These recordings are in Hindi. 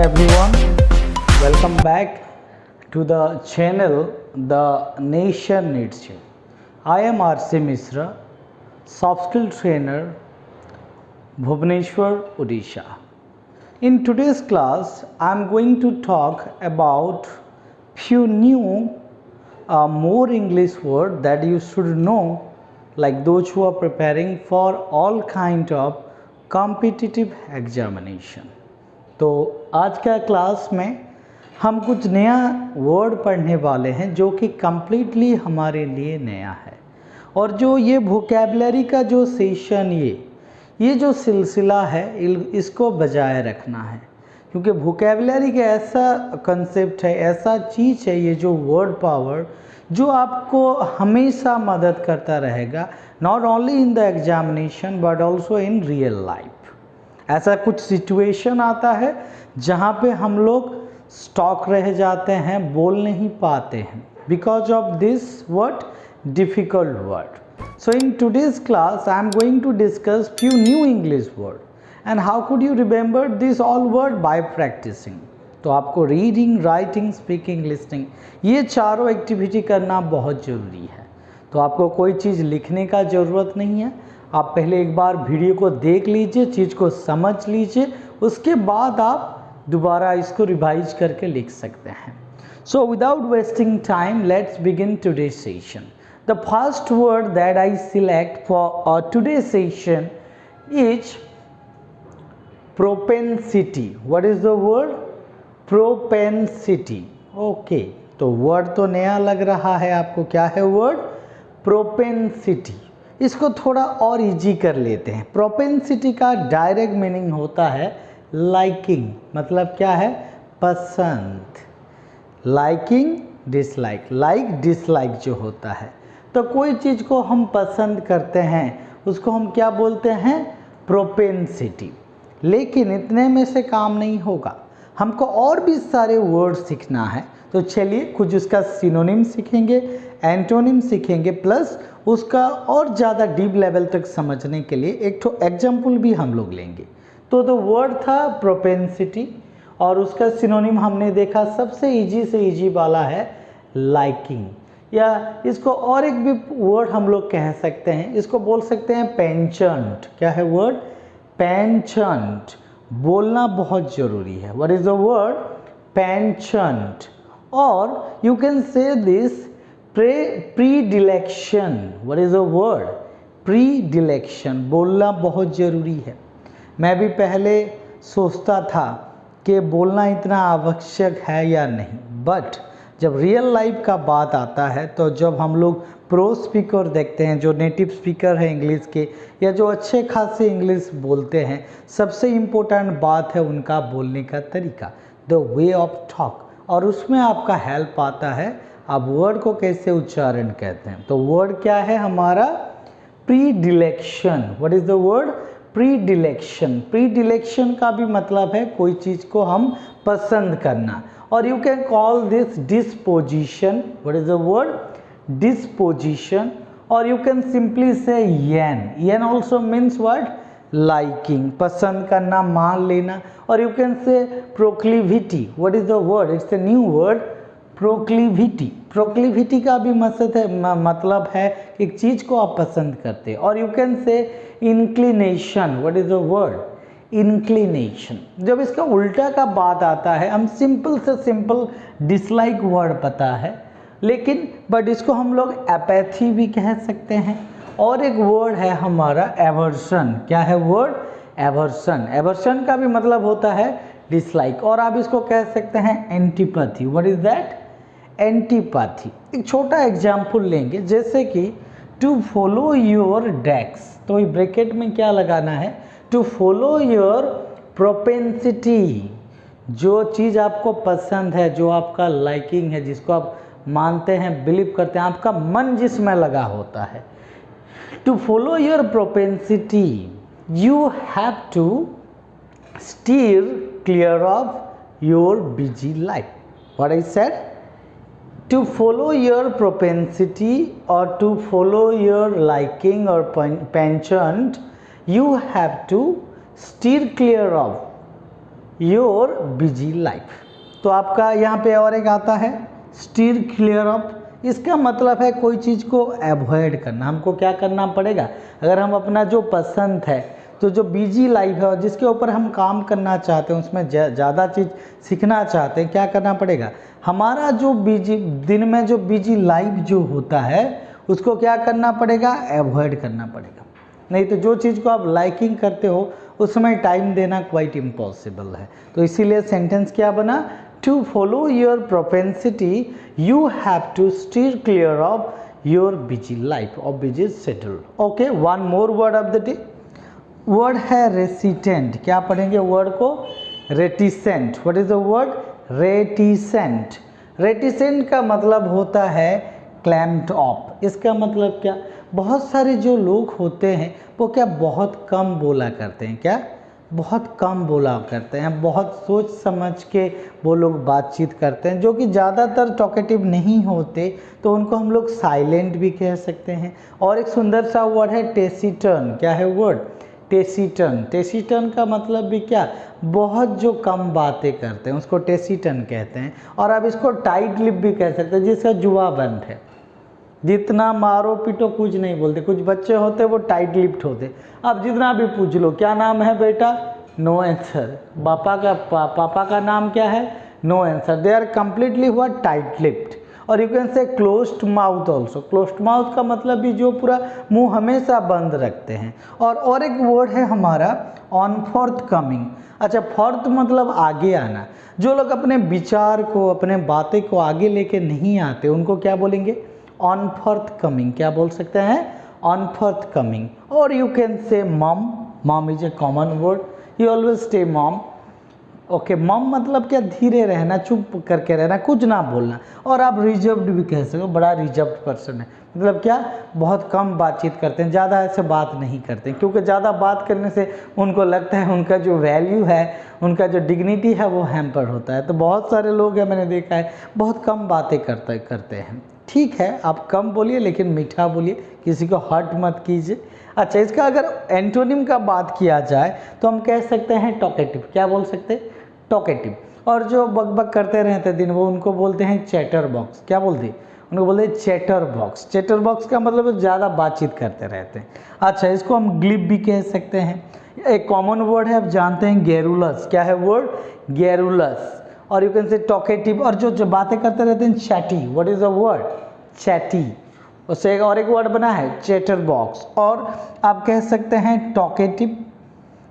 everyone, welcome back to the channel The Nation Needs You. I am RC Misra, soft skill trainer, Bhubaneswar, Odisha. In today's class, I am going to talk about few new more English word that you should know, like those who are preparing for all kind of competitive examination. तो आज का क्लास में हम कुछ नया वर्ड पढ़ने वाले हैं जो कि कम्प्लीटली हमारे लिए नया है, और जो ये वोकैबुलरी का जो सेशन ये जो सिलसिला है इसको बजाय रखना है, क्योंकि वोकैबुलरी का ऐसा कंसेप्ट है, ऐसा चीज़ है ये जो वर्ड पावर जो आपको हमेशा मदद करता रहेगा, not only in the examination but also in real life. ऐसा कुछ सिचुएशन आता है जहाँ पे हम लोग स्टॉक रह जाते हैं, बोल नहीं पाते हैं, because of this word difficult word. So in today's class I am going to discuss few new English word and how could you remember this all word by practising. तो आपको रीडिंग, राइटिंग, स्पीकिंग, लिसनिंग ये चारों एक्टिविटी करना बहुत ज़रूरी है। तो आपको कोई चीज़ लिखने का ज़रूरत नहीं है, आप पहले एक बार वीडियो को देख लीजिए, चीज़ को समझ लीजिए, उसके बाद आप दोबारा इसको रिवाइज करके लिख सकते हैं। So without wasting time let's begin today's session. The first word that I select for today's session is propensity. What is the word? Propensity. Okay, तो वर्ड तो नया लग रहा है आपको, क्या है वर्ड? प्रोपेंसिटी। इसको थोड़ा और इजी कर लेते हैं। प्रोपेंसिटी का डायरेक्ट मीनिंग होता है लाइकिंग, मतलब क्या है? पसंद। लाइकिंग, डिसलाइक, लाइक डिसलाइक जो होता है, तो कोई चीज़ को हम पसंद करते हैं उसको हम क्या बोलते हैं? प्रोपेंसिटी। लेकिन इतने में से काम नहीं होगा, हमको और भी सारे वर्ड सीखना है। तो चलिए कुछ उसका सिनोनिम सीखेंगे, एंटोनिम सीखेंगे, प्लस उसका और ज़्यादा डीप लेवल तक समझने के लिए एक तो एग्जाम्पल भी हम लोग लेंगे। तो वर्ड था प्रोपेंसिटी, और उसका सिनोनिम हमने देखा सबसे इजी से इजी वाला है लाइकिंग, या इसको और एक भी वर्ड हम लोग कह सकते हैं, इसको बोल सकते हैं पेंचेंट। क्या है वर्ड? पेंचेंट। बोलना बहुत ज़रूरी है। What is the word? Penchant. और you can say this predilection. What is the word? Predilection. बोलना बहुत ज़रूरी है। मैं भी पहले सोचता था कि बोलना इतना आवश्यक है या नहीं, बट जब रियल लाइफ का बात आता है, तो जब हम लोग प्रो स्पीकर देखते हैं जो नेटिव स्पीकर है इंग्लिश के, या जो अच्छे खासे इंग्लिश बोलते हैं, सबसे इम्पोर्टेंट बात है उनका बोलने का तरीका, द वे ऑफ टॉक, और उसमें आपका हेल्प आता है आप वर्ड को कैसे उच्चारण कहते हैं। तो वर्ड क्या है हमारा? Predilection. What is the word? Predilection. Predilection का भी मतलब है कोई चीज़ को हम पसंद करना, और you can call this disposition. What is the word? Disposition. और यू कैन सिंपली से येन। येन ऑल्सो मीन्स व्हाट? लाइकिंग, पसंद करना, मान लेना। और यू कैन से proclivity. What is the word? It's a new word, proclivity. Proclivity का भी मतलब है कि एक चीज़ को आप पसंद करते हैं। और यू कैन से inclination. What is the word? Inclination. जब इसका उल्टा का बात आता है, हम सिंपल से सिंपल डिसलाइक वर्ड पता है, लेकिन बट इसको हम लोग एपैथी भी कह सकते हैं। और एक वर्ड है हमारा एवर्सन। क्या है वर्ड? एवर्सन। एवर्सन का भी मतलब होता है डिसलाइक, और आप इसको कह सकते हैं antipathy. What is that? Antipathy. एक छोटा एग्जाम्पल लेंगे, जैसे कि टू फॉलो योर डेक्स, तो ब्रैकेट में क्या लगाना है? To follow your propensity. जो चीज़ आपको पसंद है, जो आपका लाइकिंग है, जिसको आप मानते हैं, बिलीव करते हैं, आपका मन जिसमें लगा होता है, to follow your propensity you have to steer clear of your busy life. What I said? To follow your propensity or to follow your liking or penchant, you have to steer clear of your busy life. तो आपका यहाँ पे और एक आता है स्टीयर क्लियर ऑफ। इसका मतलब है कोई चीज़ को अवॉइड करना। हमको क्या करना पड़ेगा, अगर हम अपना जो पसंद है, तो जो बिजी लाइफ है और जिसके ऊपर हम काम करना चाहते हैं, उसमें ज़्यादा चीज़ सीखना चाहते हैं, क्या करना पड़ेगा, हमारा जो बिजी दिन में जो बिजी लाइफ जो होता है उसको क्या करना पड़ेगा, अवॉइड करना पड़ेगा। नहीं तो जो चीज़ को आप लाइकिंग करते हो उसमें टाइम देना क्वाइट इम्पॉसिबल है। तो इसीलिए सेंटेंस क्या बना, to follow your propensity you have to steer clear of your busy life और busy schedule. Okay, one more word of the day, word है रेसिटेंट। क्या पढ़ेंगे वर्ड को, reticent. What is the word, reticent. Reticent का मतलब होता है क्लैम्प्ड ऑफ। इसका मतलब क्या, बहुत सारे जो लोग होते हैं वो क्या बहुत कम बोला करते हैं, क्या बहुत कम बोला करते हैं, बहुत सोच समझ के वो लोग बातचीत करते हैं, जो कि ज़्यादातर टॉकेटिव नहीं होते, तो उनको हम लोग साइलेंट भी कह सकते हैं। और एक सुंदर सा वर्ड है टेसिटर्न। क्या है वर्ड, टेसिटर्न। टेसिटर्न का मतलब भी क्या, बहुत जो कम बातें करते हैं उसको टेसिटर्न कहते हैं। और आप इसको टाइट लिप भी कह सकते हैं, जिसका जुबाबंद है, जितना मारो पीटो कुछ नहीं बोलते। कुछ बच्चे होते वो टाइट लिप्ड होते, अब जितना भी पूछ लो क्या नाम है बेटा, नो आंसर। पापा का नाम क्या है, no answer. They are completely हुआ टाइट लिप्ड। और you can say closed mouth also. Closed mouth का मतलब भी जो पूरा मुंह हमेशा बंद रखते हैं। और एक वर्ड है हमारा ऑन फोर्थ कमिंग। अच्छा, फोर्थ मतलब आगे आना। जो लोग अपने विचार को, अपने बातें को आगे लेके नहीं आते उनको क्या बोलेंगे, ऑन फोर्थ कमिंग। क्या बोल सकते हैं, ऑन फोर्थ कमिंग। और यू कैन से मम। मम is a common word, you always stay मम। ओके, मम मतलब क्या, धीरे रहना, चुप करके रहना, कुछ ना बोलना। और आप रिजर्व्ड भी कह सकते हो, बड़ा रिजर्व्ड पर्सन है, मतलब क्या, बहुत कम बातचीत करते हैं, ज़्यादा ऐसे बात नहीं करते, क्योंकि ज़्यादा बात करने से उनको लगता है उनका जो वैल्यू है, उनका जो डिग्निटी है वो हैम्पर होता है। तो बहुत सारे लोग हैं, मैंने देखा है, बहुत कम बातें करते हैं। ठीक है, आप कम बोलिए लेकिन मीठा बोलिए, किसी को हर्ट मत कीजिए। अच्छा, इसका अगर एंटोनिम का बात किया जाए तो हम कह सकते हैं टॉकेटिव। क्या बोल सकते हैं, टॉकेटिव। और जो बकबक करते रहते दिन वो, उनको बोलते हैं चैटर बॉक्स। क्या बोलते हैं, उनको बोलते हैं चैटर बॉक्स। चैटर बॉक्स का मतलब ज़्यादा बातचीत करते रहते हैं। अच्छा, इसको हम ग्लिप भी कह सकते हैं। एक कॉमन वर्ड है, आप जानते हैं, गैरुलस। क्या है वर्ड, गैरुलस। और यू कैन से टॉकेटिव। और जो बातें करते रहते हैं, chatty. What is the word, chatty. उससे और एक वर्ड बना है चैटर बॉक्स। और आप कह सकते हैं टॉकेटिव,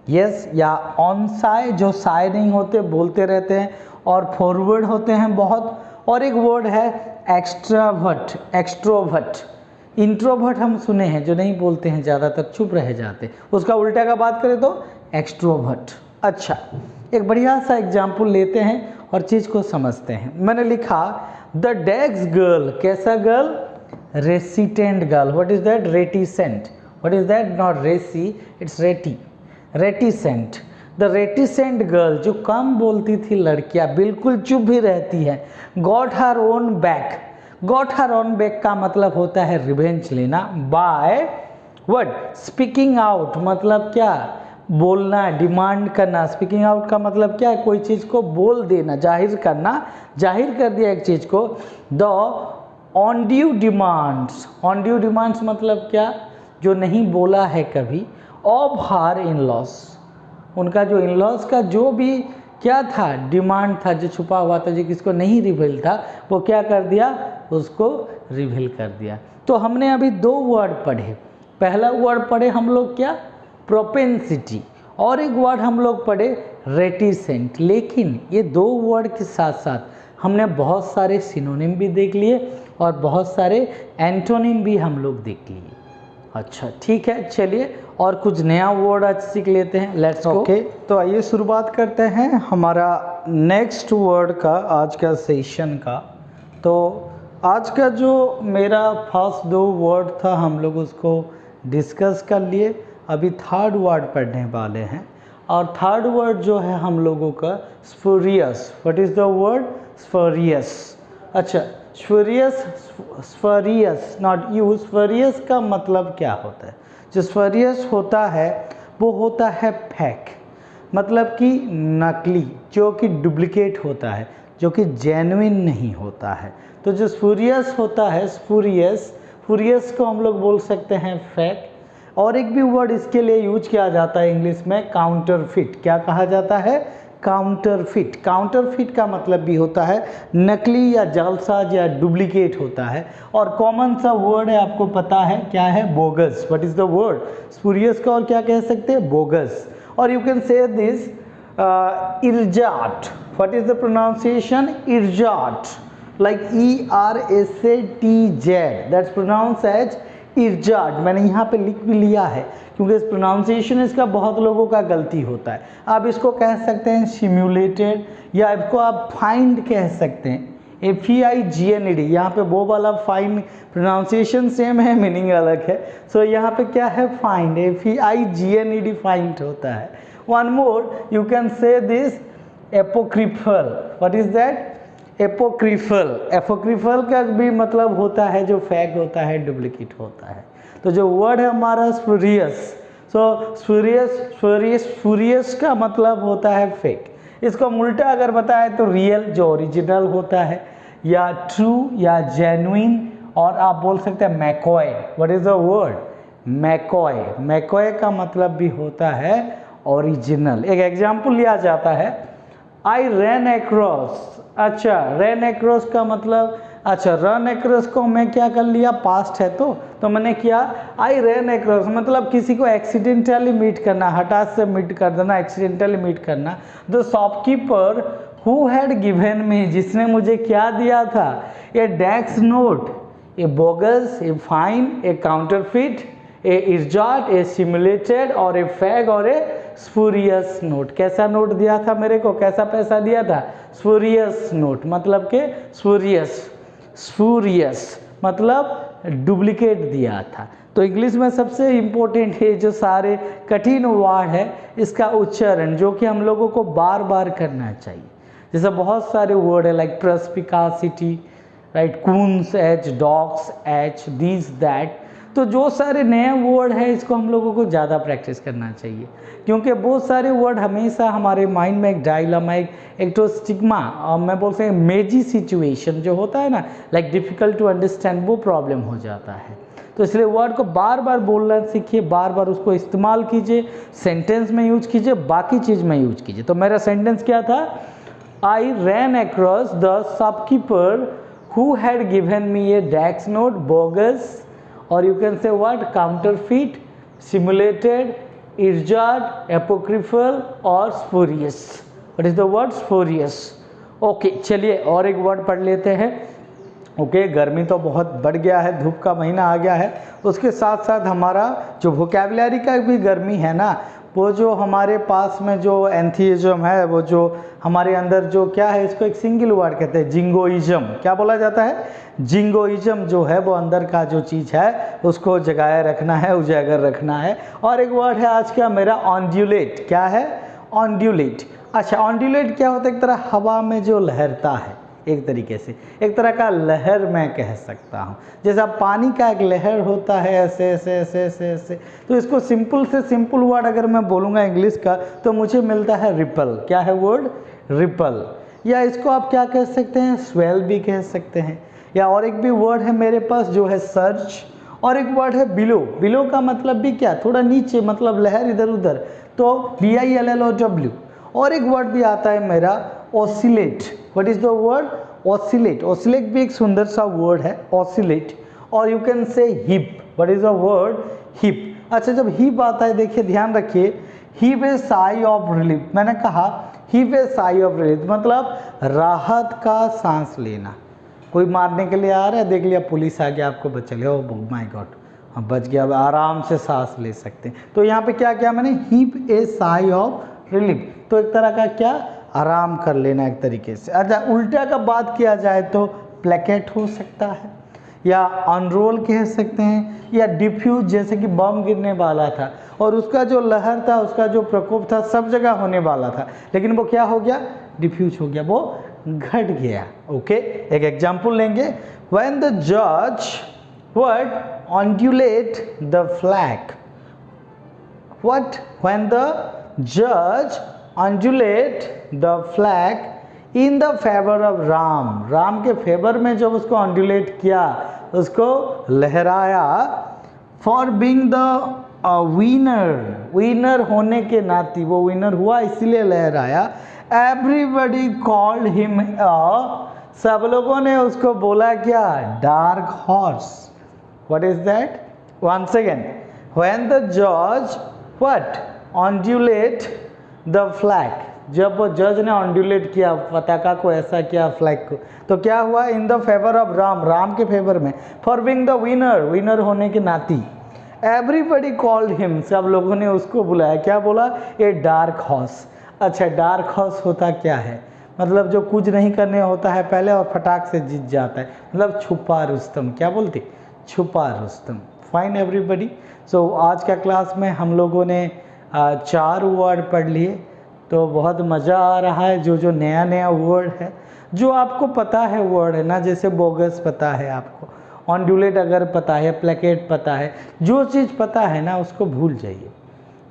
यस, या ऑन साय, जो साय नहीं होते, बोलते रहते हैं और फॉरवर्ड होते हैं बहुत। और एक वर्ड है एक्स्ट्रावर्ट, एक्सट्रोवर्ट। इंट्रोवर्ट हम सुने हैं, जो नहीं बोलते हैं, ज़्यादातर चुप रह जाते, उसका उल्टा का बात करें तो एक्सट्रोवर्ट। अच्छा, एक बढ़िया सा एग्जाम्पल लेते हैं और चीज़ को समझते हैं। मैंने लिखा द डेस्क गर्ल। कैसा girl, reticent girl. What is that, reticent. What is that, not रेसी, इट्स रेटी, रेटिसेंट। द रेटिसेंट गर्ल, जो कम बोलती थी लड़कियां, बिल्कुल चुप भी रहती है, got her own back. Got her own back का मतलब होता है रिवेंज लेना, बाय व्हाट, स्पीकिंग आउट। मतलब क्या, बोलना, डिमांड करना। स्पीकिंग आउट का मतलब क्या है, कोई चीज़ को बोल देना, जाहिर करना, जाहिर कर दिया एक चीज़ को। The on due demands. On due demands मतलब क्या, जो नहीं बोला है कभी, ऑफ हार इन लॉस। उनका जो इन लॉस का जो भी क्या था, डिमांड था, जो छुपा हुआ था, जो किसको नहीं रिवील था, वो क्या कर दिया, उसको रिवील कर दिया। तो हमने अभी दो वर्ड पढ़े। पहला वर्ड पढ़े हम लोग क्या, प्रोपेंसिटी। और एक वर्ड हम लोग पढ़े रेटिसेंट। लेकिन ये दो वर्ड के साथ साथ हमने बहुत सारे सिनोनिम भी देख लिए और बहुत सारे एंटोनिम भी हम लोग देख लिए। अच्छा, ठीक है, चलिए और कुछ नया वर्ड आज सीख लेते हैं। Let's go. ओके, तो आइए शुरुआत करते हैं हमारा नेक्स्ट वर्ड का, आज का सेशन का। तो आज का जो मेरा फर्स्ट दो वर्ड था, हम लोग उसको डिस्कस कर लिए। अभी थर्ड वर्ड पढ़ने वाले हैं। और थर्ड वर्ड जो है हम लोगों का spurious. What is the word, spurious. अच्छा, spurious, spurious not you. Spurious का मतलब क्या होता है, जो स्पूरियस होता है वो होता है फेक। मतलब कि नकली, जो कि डुप्लीकेट होता है, जो कि जेन्युइन नहीं होता है। तो जो स्पूरियस होता है, स्पूरियस को हम लोग बोल सकते हैं फेक। और एक भी वर्ड इसके लिए यूज किया जाता है इंग्लिश में, काउंटरफिट। क्या कहा जाता है? काउंटरफिट। काउंटरफिट का मतलब भी होता है नकली या जालसाज या डुप्लीकेट होता है। और कॉमन सा वर्ड है, आपको पता है क्या है? Bogus. What is the word? Spurious का और क्या कह सकते हैं? बोगस। और you can say this ersatz. What is the pronunciation? Ersatz, like ERSATZ, that's pronounce as ersatz. मैंने यहाँ पे लिख भी लिया है क्योंकि इस प्रोनाउंसिएशन इसका बहुत लोगों का गलती होता है। आप इसको कह सकते हैं सिम्युलेटेड, या इसको आप फाइंड कह सकते हैं, FEIGNED। यहाँ पे वो वाला फाइंड प्रोनाउंसिएशन सेम है, मीनिंग अलग है। सो यहाँ पे क्या है? फाइंड, FEIGNED, फाइंड होता है। One more, you can say this एपोक्रिफल। What is that? एपोक्रिफल। एपोक्रिफल का भी मतलब होता है जो फेक होता है, डुप्लीकेट होता है। तो जो वर्ड है हमारा स्पूरियस, सो स्पूरियस का मतलब होता है फेक। इसको हम उल्टा अगर बताएं तो रियल, जो ओरिजिनल होता है, या ट्रू या जेन्युइन, और आप बोल सकते हैं McCoy. What is the word? McCoy. McCoy का मतलब भी होता है ओरिजिनल। एक एग्जाम्पल लिया जाता है, आई रैन अक्रॉस। अच्छा, रैन अक्रॉस का मतलब, अच्छा रन अक्रॉस को मैं क्या कर लिया? पास्ट है तो मैंने किया आई रैन अक्रॉस, मतलब किसी को एक्सीडेंटली मीट करना, हठात से मीट कर देना, एक्सीडेंटली मीट करना। The shopkeeper who had given me, जिसने मुझे क्या दिया था? ए डैक्स note, a bogus, a feigned, a counterfeit, a ersatz, a simulated, और ए फैग, और ए स्पूरियस नोट। कैसा नोट दिया था मेरे को? कैसा पैसा दिया था? स्पूरियस नोट, मतलब के स्पूरियस मतलब डुप्लीकेट दिया था। तो इंग्लिश में सबसे इम्पोर्टेंट है जो सारे कठिन वर्ड है, इसका उच्चारण, जो कि हम लोगों को बार बार करना चाहिए। जैसे बहुत सारे वर्ड है लाइक प्रस्पिकासिटी, राइट, कून्स एच, डॉग्स एच, दिस दैट। तो जो सारे नए वर्ड है इसको हम लोगों को ज़्यादा प्रैक्टिस करना चाहिए, क्योंकि बहुत सारे वर्ड हमेशा हमारे माइंड में एक डायलमा, एक तो स्टिग्मा, और मैं बोल सकते मेजी सिचुएशन जो होता है ना, लाइक डिफ़िकल्ट टू अंडरस्टैंड, वो प्रॉब्लम हो जाता है। तो इसलिए वर्ड को बार बार बोलना सीखिए, बार बार उसको इस्तेमाल कीजिए, सेंटेंस में यूज कीजिए, बाकी चीज़ में यूज कीजिए। तो मेरा सेंटेंस क्या था? I ran across the shopkeeper who had given me a डैक्स note, bogus, or you can say what? Counterfeit, simulated, irjad, apocryphal और spurious. What is the word? Spurious. Okay, चलिए और एक वर्ड पढ़ लेते हैं। ओके, गर्मी तो बहुत बढ़ गया है, धूप का महीना आ गया है, उसके साथ साथ हमारा जो वोकैबुलरी का भी गर्मी है ना, वो जो हमारे पास में जो एंथिज्म है, वो जो हमारे अंदर जो क्या है, इसको एक सिंगल वर्ड कहते हैं, जिंगोइज्म। क्या बोला जाता है? जिंगोइज्म जो है वो अंदर का जो चीज़ है उसको जगाए रखना है, उजागर रखना है। और एक वर्ड है आज का मेरा ऑन्ड्यूलेट। क्या है? ऑन्ड्यूलेट। अच्छा, ऑन्ड्यूलेट क्या होता है? एक तरह हवा में जो लहरता है, एक तरीके से एक तरह का लहर मैं कह सकता हूँ। जैसा पानी का एक लहर होता है, ऐसे ऐसे ऐसे ऐसे ऐसे। तो इसको सिंपल से सिंपल वर्ड अगर मैं बोलूँगा इंग्लिश का तो मुझे मिलता है रिपल। क्या है वर्ड? रिपल। या इसको आप क्या कह सकते हैं? स्वेल भी कह सकते हैं। या और एक भी वर्ड है मेरे पास जो है सर्च, और एक वर्ड है बिलो। बिलो का मतलब भी क्या? थोड़ा नीचे, मतलब लहर इधर उधर, तो BILLOW। और एक वर्ड भी आता है मेरा oscillate. What is the word? Oscillate. Oscillate भी एक सुंदर सा वर्ड है, ऑसिलेट। और यू कैन से hip. What is the word? Hip. अच्छा, जब हिप आता है, देखिए ध्यान रखिए, hip A sigh of relief. मैंने कहा hip A sigh of relief मतलब राहत का सांस लेना। कोई मारने के लिए आ रहा है, देख लिया पुलिस आ गया, आपको बचा लिया, ओ माय गॉड, हम बच गया, अब आराम से सांस ले सकते हैं। तो यहाँ पे क्या क्या मैंने? Hip A sigh of relief, तो एक तरह का क्या? आराम कर लेना एक तरीके से। अच्छा, उल्टा का बात किया जाए तो प्लेकेट हो सकता है, या अनरोल कह सकते हैं, या डिफ्यूज, जैसे कि बम गिरने वाला था और उसका जो लहर था, उसका जो प्रकोप था, सब जगह होने वाला था, लेकिन वो क्या हो गया? डिफ्यूज हो गया, वो घट गया। ओके, एक एग्जाम्पल लेंगे। व्हेन द जज would ondulate the flag. What? When the judge undulate the flag in the favour of Ram, Ram के फेवर में जब उसको ऑन्जुलेट किया, उसको लहराया, for being the winner, winner होने के नाते, वो विनर हुआ इसीलिए लहराया। एवरीबडी कॉल्ड हिम सब लोगों ने उसको बोला क्या, dark horse. What is that? Once again, when the जज व्हाट ऑन्जुलेट द फ्लैग, जब वो जज ने ऑन्डुलेट किया पताका को, ऐसा किया फ्लैग को, तो क्या हुआ, इन the favour of Ram, Ram के फेवर में, for being the winner, winner होने के नाती, एवरीबडी कॉल्ड हिम, सब लोगों ने उसको बुलाया, क्या बोला, ए डार्क हॉर्स। अच्छा, डार्क हॉर्स होता क्या है, मतलब जो कुछ नहीं करने होता है पहले और फटाक से जीत जाता है, मतलब छुपा रुस्तम, क्या बोलते, छुपा रुस्तम। Fine everybody. सो आज का क्लास में हम लोगों ने 4 वर्ड पढ़ लिए, तो बहुत मज़ा आ रहा है। जो जो नया नया वर्ड है, जो आपको पता है वर्ड है ना, जैसे बोगस पता है आपको, ऑन्डुलेट अगर पता है, प्लेकेट पता है, जो चीज़ पता है ना उसको भूल जाइए।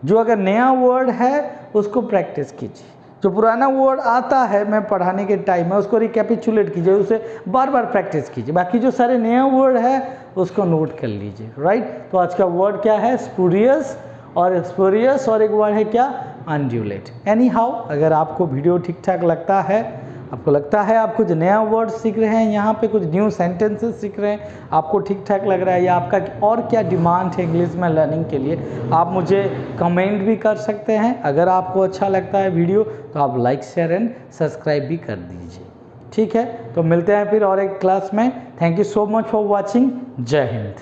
जो अगर नया वर्ड है उसको प्रैक्टिस कीजिए, जो पुराना वर्ड आता है मैं पढ़ाने के टाइम में उसको रिकैपिचुलेट कीजिए, उसे बार बार प्रैक्टिस कीजिए, बाकी जो सारे नया वर्ड है उसको नोट कर लीजिए। राइट, तो आज का वर्ड क्या है, स्पूरियस, और स्पूरियस और एक वर्ड है क्या, ऑन्डुलेट। एनी हाउ, अगर आपको वीडियो ठीक ठाक लगता है, आपको लगता है आप कुछ नया वर्ड सीख रहे हैं, यहाँ पे कुछ न्यू सेंटेंसेस सीख रहे हैं, आपको ठीक ठाक लग रहा है, या आपका और क्या डिमांड है इंग्लिश में लर्निंग के लिए, आप मुझे कमेंट भी कर सकते हैं। अगर आपको अच्छा लगता है वीडियो तो आप लाइक शेयर एंड सब्सक्राइब भी कर दीजिए। ठीक है, तो मिलते हैं फिर और एक क्लास में। Thank you so much for watching. जय हिंद।